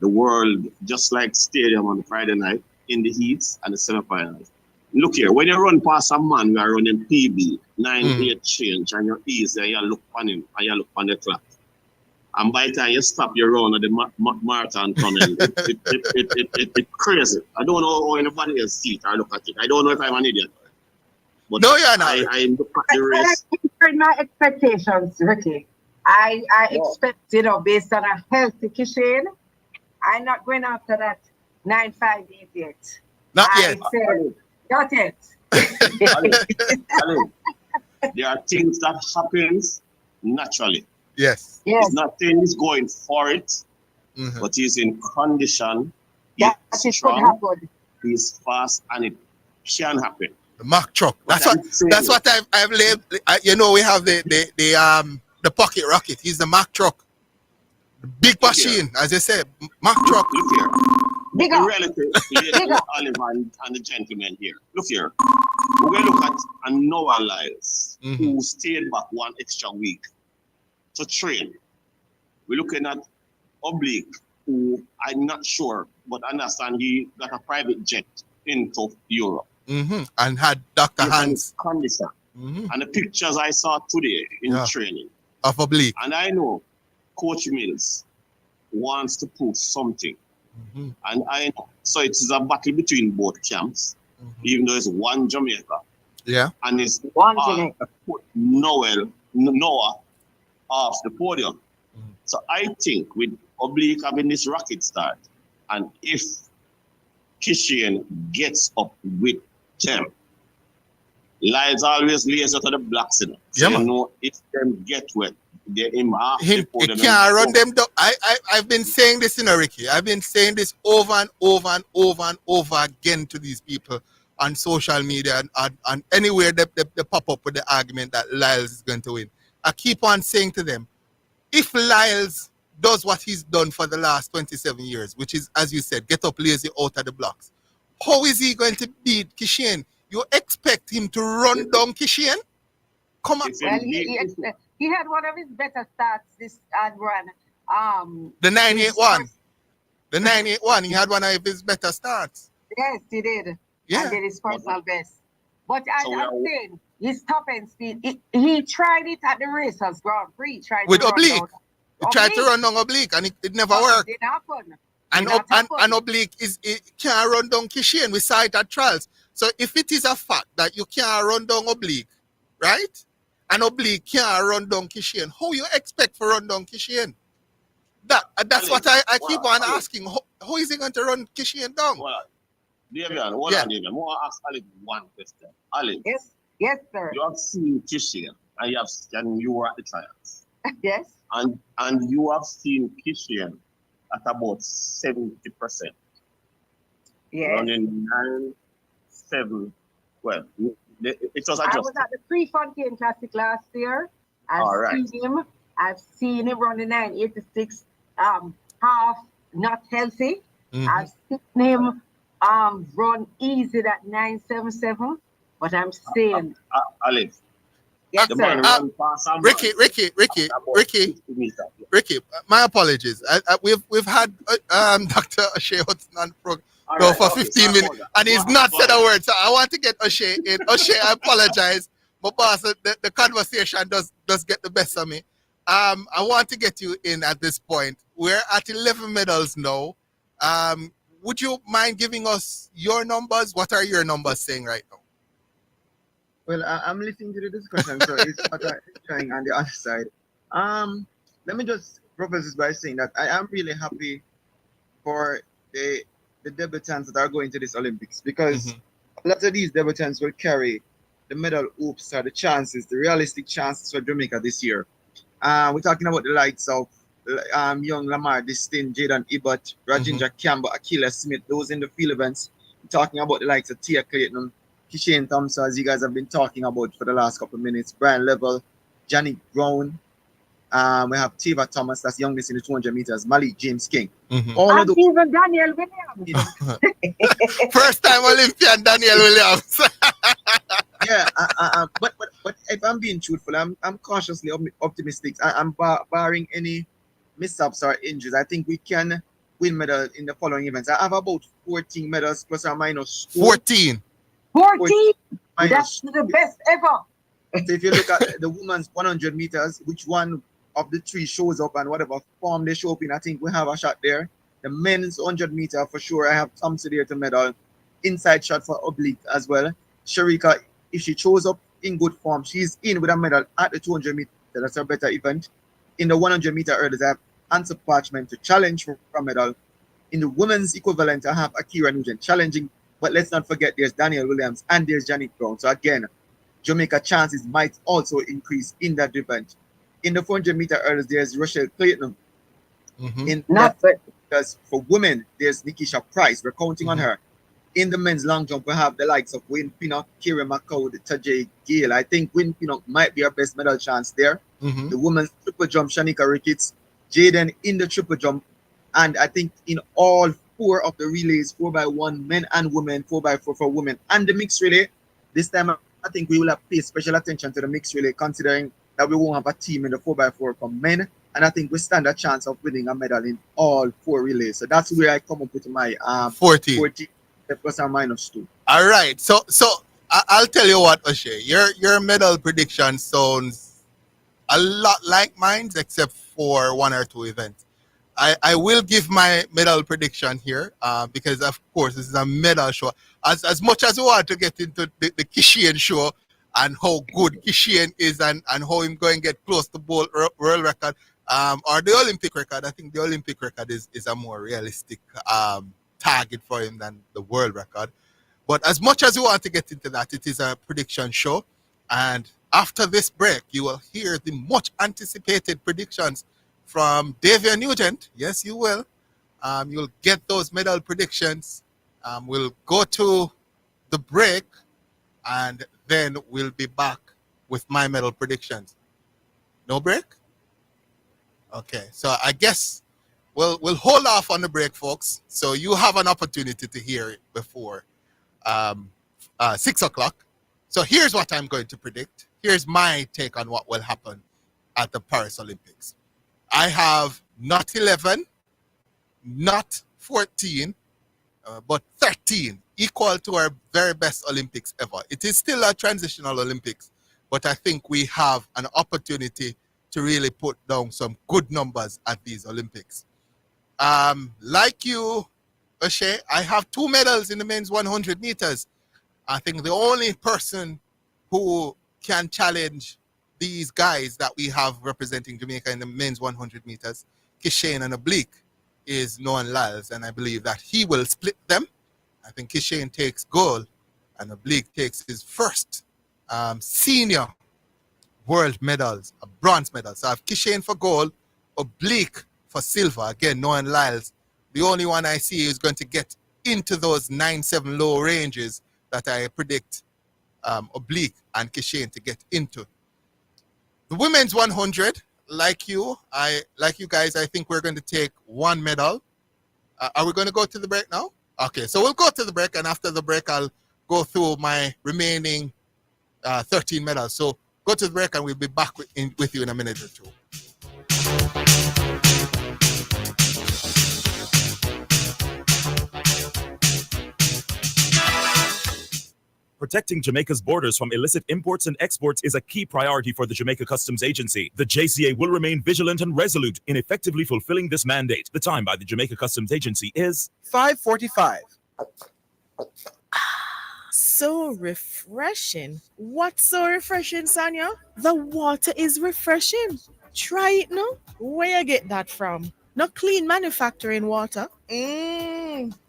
the world just like Stadium on Friday night in the heats and the semifinals. Look here, when you run past a man who are running PB, 9-8 change, and you're easy, and you look on him, and you look on the clock. And by the time you stop your run at the marathon tunnel, it's crazy. I don't know how anybody else see it or look at it. I don't know if I'm an idiot. But no, you're not. I look at the race. My expectations, Ricky. I expect, based on a healthy Kishane, I'm not going after that 9.58 yet. Not yet. Not yet. There are things that happens naturally. Yes. Yes. He's not saying he's going for it, but he's in condition. He's strong. He's fast, and it can happen. The Mack truck. That's what I've labeled. We have the pocket rocket. He's the Mack truck. The big machine, as I said, Mack truck. Look here. Bigger. The relative, Oliver and the gentleman here. Look here. We're going to look at Noah Lyles, who stayed back one extra week to train. We're looking at Oblique, who I'm not sure, but I understand he got a private jet into Europe. And had Dr. Hans. Condition. And the pictures I saw today in training. Of Oblique. And I know Coach Mills wants to prove something. And I know. So it is a battle between both camps, even though it's one Jamaica. Yeah. And it's one Jamaica. Noah off the podium. So I think with Oblique having this rocket start, and if Kishane gets up with them, Lyles always lays out of the blocks. So you know if them get wet, they're in half He can't run them down. I've been saying this, Ricky. I've been saying this over and over and over and over again to these people on social media and anywhere they pop up with the argument that Lyles is going to win. I keep on saying to them, if Lyles does what he's done for the last 27 years, which is, as you said, get up lazy out of the blocks, how is he going to beat Kishane? You expect him to run down Kishane? Come on. Well, he had one of his better starts this run. The 981. The 981, he had one of his better starts. Yes, he did. Yeah. And did his personal best. But as I'm saying, his top end speed, he tried it at the Racers Grand Prix. With Oblique. He tried to run down Oblique and it never worked. It happen. And Oblique can't run down Kishane. We saw it at trials. So if it is a fact that you can't run down Oblique, right? And Oblique can't run down Kishane, how you expect for run down Kishane? That's what I keep on asking. How is he going to run Kishane down? Well, Daveon, hold on, Daveon. I want to ask Alex one question. Alex. Yes, sir. You have seen Kishane and you were at the trials. Yes. And you have seen Kishane at about 70%. Yes. Running 9-7. Well, it was I was at the Prefontaine Classic last year. I've seen him running 9.86, half not healthy. I've seen him run easy at 9.77. But I'm saying, Alex. Yes, sir. Ricky. My apologies. We've had Dr. O'Shea Hudson on the program for 15 minutes, and he's not said a word. So I want to get O'Shea in. O'Shea, I apologize, but boss, the conversation does get the best of me. I want to get you in at this point. We're at 11 medals now. Would you mind giving us your numbers? What are your numbers saying right now? Well, I'm listening to the discussion, so it's what I'm trying on the other side. Let me just preface this by saying that I am really happy for the debutants that are going to this Olympics, because Mhm. a lot of these debutants will carry the medal hopes or the chances, the realistic chances for Jamaica this year. We're talking about the likes of young Lamar Distin, Jaden Ibott, Rajendra Campbell, Achilles Smith, those in the field events. We're talking about the likes of Tia Clayton, Kishane Thompson, as you guys have been talking about for the last couple of minutes, Brian Level, Janik Brown. We have Tiva Thomas, that's youngest in the 200 meters, Malik James King. Mhm. All of And those. even Daniel Williams. First time Olympian Daniel Williams. Yeah, but if I'm being truthful, I'm cautiously optimistic. I'm barring any mishaps or injuries. I think we can win medal in the following events. I have about 14 medals plus or minus 14. 14. minus. That's the best ever. So if you look at the women's 100 meters, which one of the three shows up and whatever form they show up in, I think we have a shot there. The men's 100 meter for sure, I have Thompson there to medal. Inside shot for oblique as well. Sharika, if she shows up in good form, she's in with a medal at the 200 meter. That's a better event. In the 100 meter hurdles, I have Answer Parchment to challenge for a medal. In the women's equivalent, I have Akira Nugent challenging. But let's not forget there's Daniel Williams and there's Janik Brown. So again, Jamaica chances might also increase in that event. In the 400 meter hurdles, there's Rochelle Clayton. In Not that, because for women, there's Nikisha Price. We're counting on Mhm. her. In the men's long jump, we have the likes of Wayne Pinnock, Kieran McCoud, Tajay Gale. I think Wayne Pinnock might be our best medal chance there. Mhm. The women's triple jump, Shanika Ricketts, Jaden in the triple jump. And I think in all four of the relays, 4x1, men and women, 4x4 for women, and the mixed relay, this time I think we will have pay special attention to the mixed relay, considering that we won't have a team in the 4x4 for men. And I think we stand a chance of winning a medal in all four relays. So that's where I come up with my 14. plus or minus 2. All right. So I'll tell you what, O'Shea. Your medal prediction sounds a lot like mine, except for one or two events. I will give my medal prediction here because, of course, this is a medal show. As much as we want to get into the Kishane show and how good Kishane is and how he's going to get close to world record or the Olympic record, I think the Olympic record is a more realistic target for him than the world record. But as much as you want to get into that, it is a prediction show. And after this break, you will hear the much anticipated predictions from Daveon Nugent. Yes, you will. You'll get those medal predictions. We'll go to the break and then we'll be back with my medal predictions. No break? Okay, so I guess we'll hold off on the break, folks. So you have an opportunity to hear it before 6 o'clock. So here's what I'm going to predict. Here's my take on what will happen at the Paris Olympics. I have not 11, not 14, but 13, equal to our very best Olympics ever. It is still a transitional Olympics, but I think we have an opportunity to really put down some good numbers at these Olympics. Like you, O'Shea, I have 2 medals in the men's 100 meters. I think the only person who can challenge these guys that we have representing Jamaica in the men's 100 meters, Kishane and Oblique, is Noah Lyles, and I believe that he will split them. I think Kishane takes gold and Oblique takes his first senior world medals, a bronze medal. So I have Kishane for gold, Oblique for silver. Again, Noah Lyles, the only one I see is going to get into those 9-7 low ranges that I predict Oblique and Kishane to get into. The women's 100, like you guys, I think we're going to take 1 medal. Are we going to go to the break now? Okay, so we'll go to the break, and after the break, I'll go through my remaining 13 medals. So go to the break, and we'll be back with you in a minute or two. Protecting Jamaica's borders from illicit imports and exports is a key priority for the Jamaica Customs Agency. The JCA will remain vigilant and resolute in effectively fulfilling this mandate. The time by the Jamaica Customs Agency is 5:45. So refreshing. What's so refreshing, Sanya? The water is refreshing. Try it now. Where you get that from? No clean manufacturing water.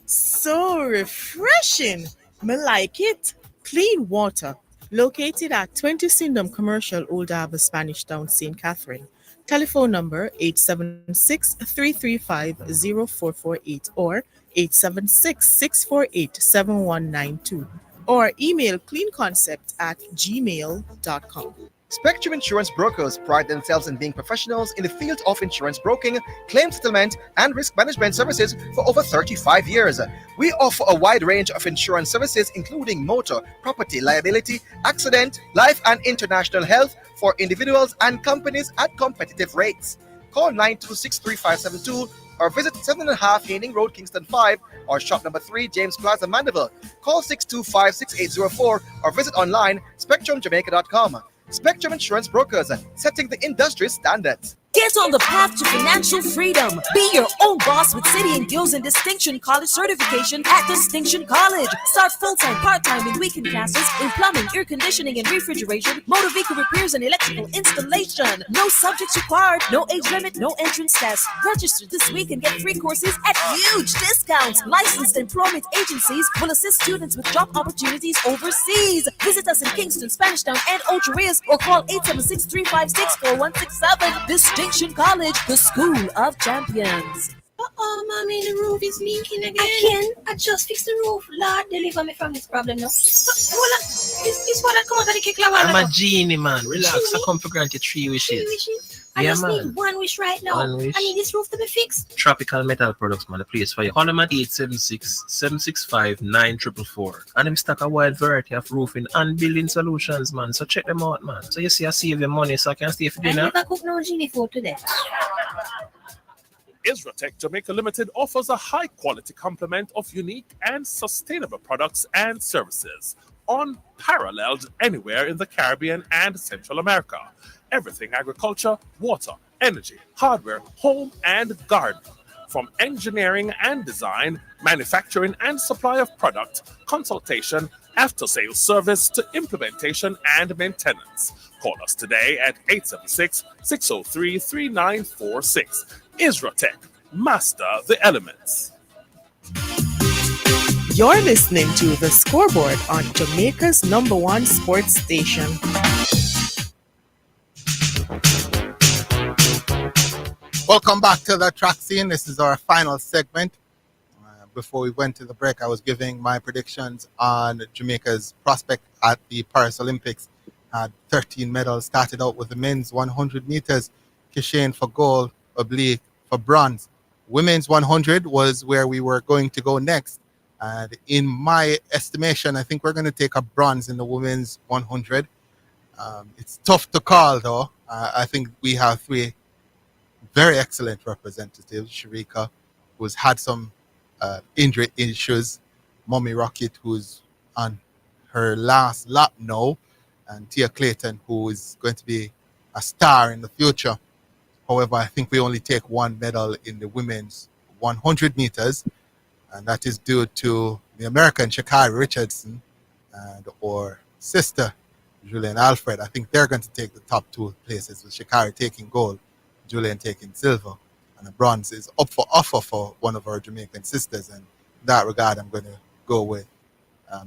So refreshing. Me like it. Clean water. Located at 20 Syndham Commercial, Old Harbour, Spanish Town, St. Catherine. Telephone number 876-335-0448 or 876-648-7192 or email cleanconcept@gmail.com. Spectrum Insurance Brokers pride themselves in being professionals in the field of insurance broking, claim settlement, and risk management services for over 35 years. We offer a wide range of insurance services, including motor, property, liability, accident, life, and international health for individuals and companies at competitive rates. Call 926-3572 or visit 7.5 Haining Road, Kingston 5, or shop number 3, James Plaza, Mandeville. Call 625-6804 or visit online spectrumjamaica.com. Spectrum Insurance Brokers, setting the industry standards. Get on the path to financial freedom. Be your own boss with City and Guilds and Distinction College certification at Distinction College. Start full-time, part-time, and weekend classes in plumbing, air conditioning, and refrigeration, motor vehicle repairs, and electrical installation. No subjects required, no age limit, no entrance test. Register this week and get free courses at huge discounts. Licensed employment agencies will assist students with job opportunities overseas. Visit us in Kingston, Spanish Town, and Ocho Rios, or call 876-356-4167. Distinction College, the school of champions. Mommy, the roof is leaking again. I just fixed the roof. Lord, deliver me from this problem now. This what I come out of the cake. I'm a genie, man. Relax. I come for granted 3 wishes. 3 wishes? I just need one wish right now. One wish. I need this roof to be fixed. Tropical Metal Products, man. The place for you. Call them at 876-765-9444. And them stock a wide variety of roofing and building solutions, man. So check them out, man. So you see, I save your money so I can stay for dinner. I never cook no genie food today. Isratech Jamaica Limited offers a high-quality complement of unique and sustainable products and services, unparalleled anywhere in the Caribbean and Central America. Everything agriculture, water, energy, hardware, home, and garden. From engineering and design, manufacturing and supply of product, consultation, after-sales service to implementation and maintenance. Call us today at 876-603-3946. Isratech, master the elements. You're listening to The Scoreboard on Jamaica's #1 sports station. Welcome back to the track scene. This is our final segment. Before we went to the break, I was giving my predictions on Jamaica's prospect at the Paris Olympics. Had 13 medals. Started out with the men's 100 meters, Kishane for gold, Oblique for bronze. Women's 100 was where we were going to go next. And in my estimation, I think we're going to take a bronze in the women's 100. It's tough to call, though. I think we have 3 very excellent representatives. Sharika, who's had some injury issues. Mommy Rocket, who's on her last lap now. And Tia Clayton, who is going to be a star in the future. However, I think we only take 1 medal in the women's 100 meters. And that is due to the American Sha'Carri Richardson and or sister Julian Alfred. I think they're going to take the top 2 places, with Sha'Carri taking gold, Julian taking silver, and the bronze is up for offer for one of our Jamaican sisters. And in that regard, I'm going to go with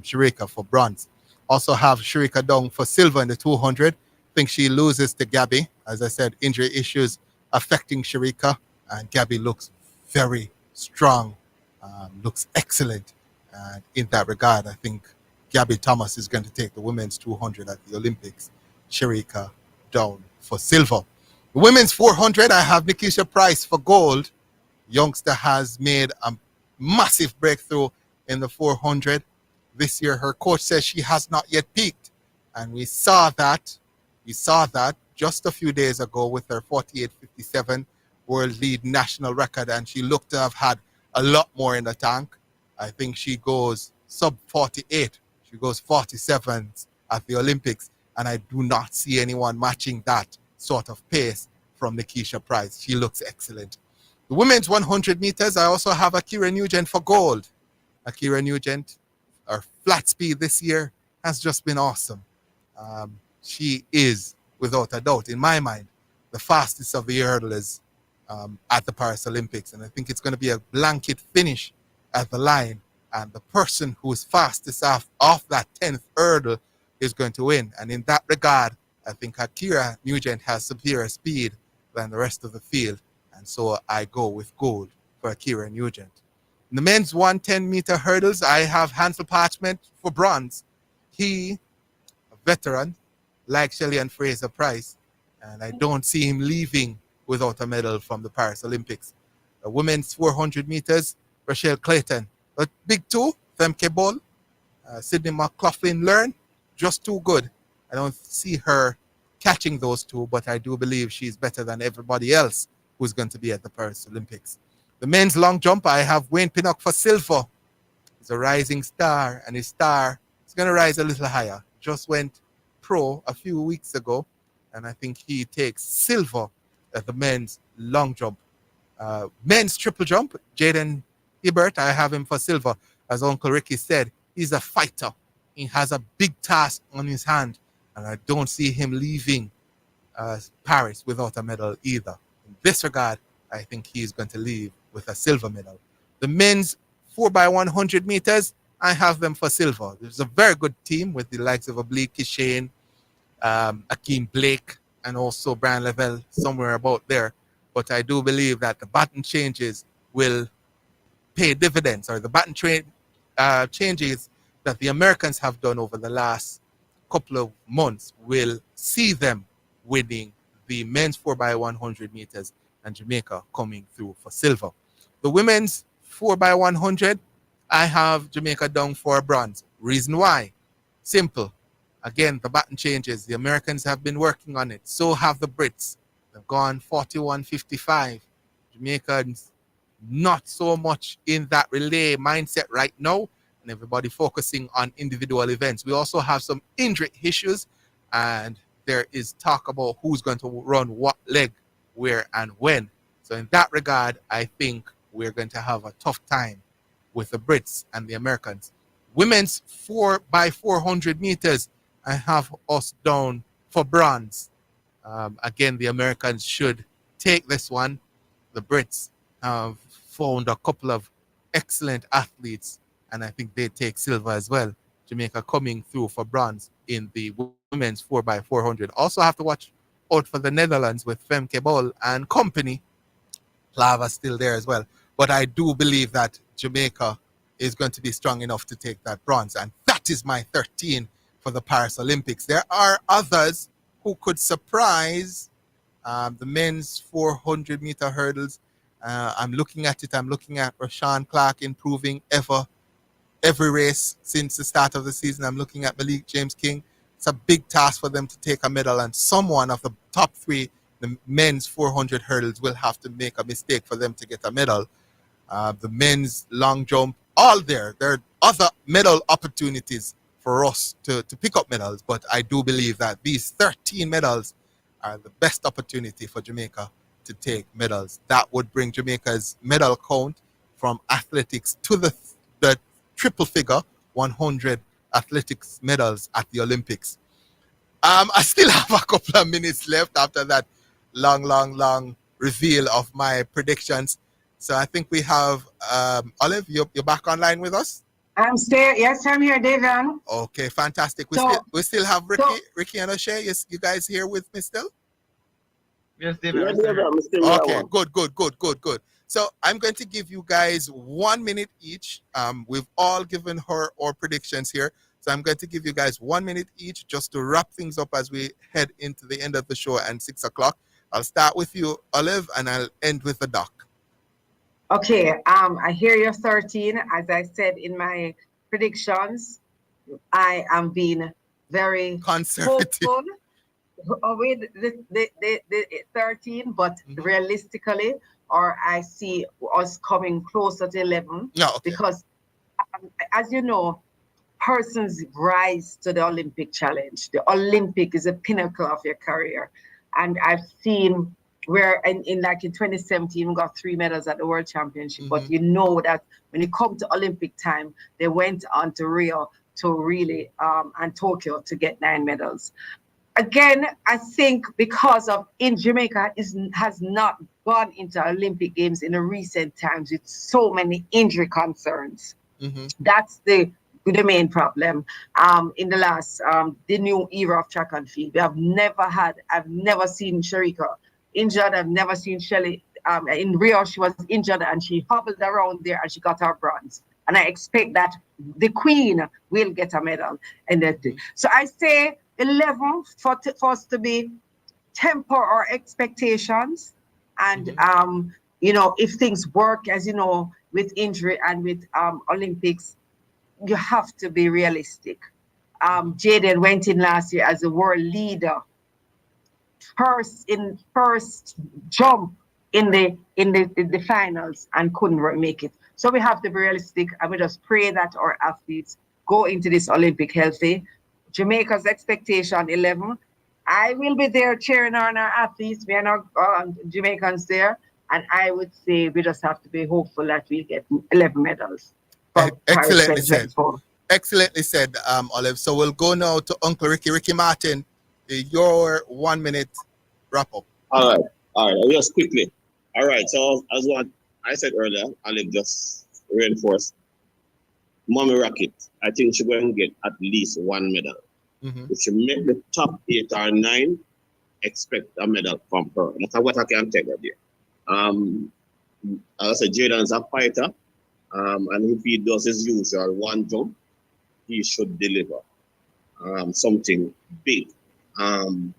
Sharika for bronze. Also have Sharika down for silver in the 200. I think she loses to Gabby. As I said, injury issues affecting Sharika, and Gabby looks very strong, looks excellent. And in that regard, I think Gabby Thomas is going to take the women's 200 at the Olympics. Sharika down for silver. The women's 400, I have Nikisha Price for gold. Youngster has made a massive breakthrough in the 400. This year, her coach says she has not yet peaked. And we saw that just a few days ago with her 48.57 world lead national record. And she looked to have had a lot more in the tank. I think she goes sub 48. She goes 47 at the Olympics. And I do not see anyone matching that sort of pace from Nikisha Price. She looks excellent. The women's 100 meters, I also have Akira Nugent for gold. Akira Nugent, her flat speed this year has just been awesome. She is, without a doubt, in my mind, the fastest of the hurdlers at the Paris Olympics. And I think it's going to be a blanket finish at the line. And the person who is fastest off that 10th hurdle is going to win. And in that regard, I think Akira Nugent has superior speed than the rest of the field. And so I go with gold for Akira Nugent. In the men's 110-meter hurdles, I have Hansel Parchment for bronze. He, a veteran, like Shelley and Fraser Price, and I don't see him leaving without a medal from the Paris Olympics. The women's 400 meters, Rochelle Clayton. But big two, Femke Bol, Sydney McLaughlin Learn, just too good. I don't see her catching those two, but I do believe she's better than everybody else who's going to be at the Paris Olympics. The men's long jump, I have Wayne Pinnock for silver. He's a rising star, and his star is going to rise a little higher. Just went pro a few weeks ago, and I think he takes silver at the men's long jump. Men's triple jump, Jaden Hibbert, I have him for silver. As Uncle Ricky said, he's a fighter. He has a big task on his hand, and I don't see him leaving Paris without a medal either. In this regard, I think he's going to leave with a silver medal. The men's 4x100 meters, I have them for silver. There's a very good team with the likes of Oblique Kishane, Akeem Blake, and also Brian Lavelle somewhere about there. But I do believe that the baton changes will pay dividends, or the baton changes that the Americans have done over the last couple of months will see them winning the men's 4x100 meters and Jamaica coming through for silver. The women's 4x100, I have Jamaica down for bronze. Reason why? Simple. Again, the baton changes. The Americans have been working on it. So have the Brits. They've gone 41-55. Jamaicans not so much in that relay mindset right now, and everybody focusing on individual events. We also have some injury issues, and there is talk about who's going to run what leg, where, and when. So in that regard, I think we're going to have a tough time with the Brits and the Americans. Women's 4x400 meters, I have us down for bronze. Again, the Americans should take this one. The Brits have found a couple of excellent athletes, and I think they take silver as well. Jamaica coming through for bronze in the women's 4x400. Also have to watch out for the Netherlands with Femke Bol and company. Lava still there as well. But I do believe that Jamaica is going to be strong enough to take that bronze. And that is my 13 for the Paris Olympics. There are others who could surprise the men's 400-meter hurdles. I'm looking at it. I'm looking at Rashawn Clark improving every race since the start of the season. I'm looking at Malik James King. It's a big task for them to take a medal, and someone of the top three, the men's 400 hurdles, will have to make a mistake for them to get a medal. The men's long jump, all there. There are other medal opportunities for us to pick up medals, but I do believe that these 13 medals are the best opportunity for Jamaica to take medals. That would bring Jamaica's medal count from athletics to the triple figure, 100 athletics medals at the Olympics. I still have a couple of minutes left after that long reveal of my predictions. So I think we have Olive, you're back online with us? Yes, I'm here, Daveon. Okay, fantastic. We still have Ricky and O'Shea. Yes, you guys here with me still? Yes, David. Okay, good. So I'm going to give you guys 1 minute each. We've all given her our predictions here. So I'm going to give you guys 1 minute each just to wrap things up as we head into the end of the show and 6 o'clock. I'll start with you, Olive, and I'll end with the doc. Okay, I hear you're 13. As I said in my predictions, I am being very conservative with the 13, but realistically, or I see us coming closer to 11. Yeah, okay. Because, as you know, persons rise to the Olympic challenge. The Olympic is a pinnacle of your career. And I've seen where in 2017, we got 3 medals at the World Championship. Mm-hmm. But you know that when it comes to Olympic time, they went on to Rio to really, and Tokyo to get 9 medals. again, I think because of in Jamaica has not gone into Olympic Games in the recent times with so many injury concerns. That's the main problem. In the last the new era of track and field, I've never seen Sharika injured. I've never seen Shelly in Rio. She was injured and she hobbled around there and she got her bronze. And I expect that the Queen will get a medal in that day. So I say 11 for us to be temper our expectations. And, if things work, as you know, with injury and with Olympics, you have to be realistic. Jaden went in last year as a world leader. First jump in the finals and couldn't make it. So we have to be realistic and we just pray that our athletes go into this Olympic healthy. Jamaica's expectation 11. I will be there cheering on our athletes. We are not Jamaicans there. And I would say we just have to be hopeful that we get 11 medals. Excellently said. Excellently said, Olive. So we'll go now to Uncle Ricky Martin. Your 1 minute wrap up. All right. Just quickly. All right. So as what I said earlier, Olive just reinforced. Mommy Rocket, I think she's going to get at least one medal. If she make the top 8 or 9, expect a medal from her. That's what I can tell you there. As I said, Jaden's a fighter. And if he does his usual one jump, he should deliver something big. And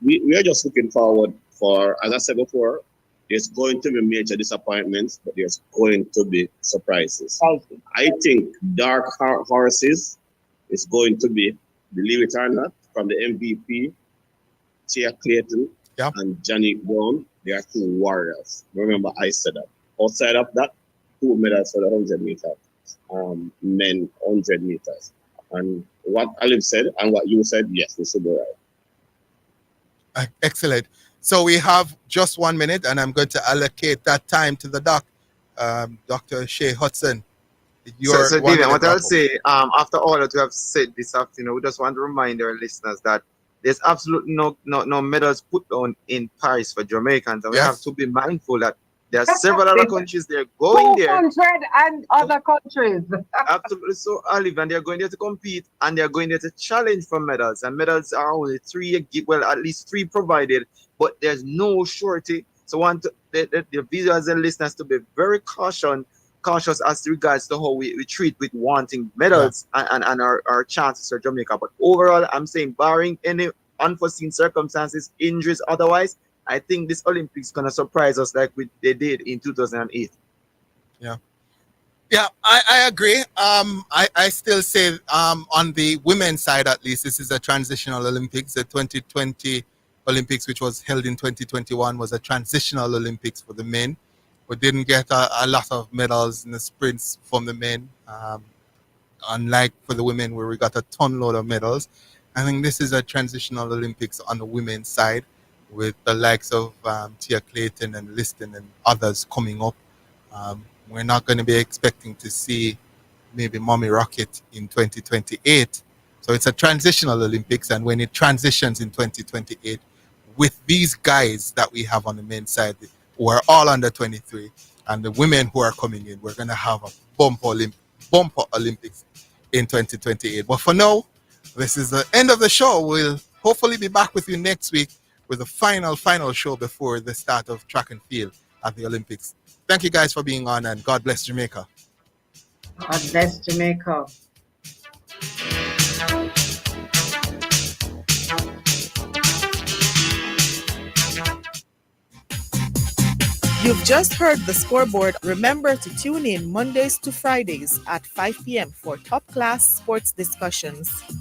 we are just looking forward for, as I said before, there's going to be major disappointments, but there's going to be surprises. I think Dark Horses is going to be, believe it or not, from the MVP, Tia Clayton and Johnny Brown. They are 2 warriors. Remember, I said that. Outside of that, 2 medals for the 100 meters, men 100 meters. And what Olive said and what you said, yes, we should be right. Excellent. So we have just 1 minute, and I'm going to allocate that time to the doc, Dr. Shea Hudson. So David, what I'll say, after all that we have said this afternoon, we just want to remind our listeners that there's absolutely no medals put on in Paris for Jamaicans, and we have to be mindful that there are several other countries they're going there. 200 and other countries. Absolutely. So, Olive, and they're going there to compete and they're going there to challenge for medals. And medals are only 3, well, at least 3 provided, but there's no surety. So, I want the viewers and listeners to be very cautious as regards to how we treat with wanting medals and our chances for Jamaica. But overall, I'm saying, barring any unforeseen circumstances, injuries, otherwise, I think this Olympics gonna surprise us like they did in 2008. Yeah, I agree. I still say on the women's side, at least, this is a transitional Olympics. The 2020 Olympics, which was held in 2021, was a transitional Olympics for the men. We didn't get a lot of medals in the sprints from the men, unlike for the women where we got a ton load of medals. I think this is a transitional Olympics on the women's side, with the likes of Tia Clayton and Liston and others coming up. We're not going to be expecting to see maybe Mommy Rocket in 2028. So it's a transitional Olympics, and when it transitions in 2028, with these guys that we have on the men's side, who are all under 23, and the women who are coming in, we're going to have a bumper Olympics in 2028. But for now, this is the end of the show. We'll hopefully be back with you next week with the final show before the start of track and field at the Olympics. Thank you guys for being on, and God bless Jamaica. God bless Jamaica. You've just heard the Scoreboard. Remember to tune in Mondays to Fridays at 5 p.m. for top-class sports discussions.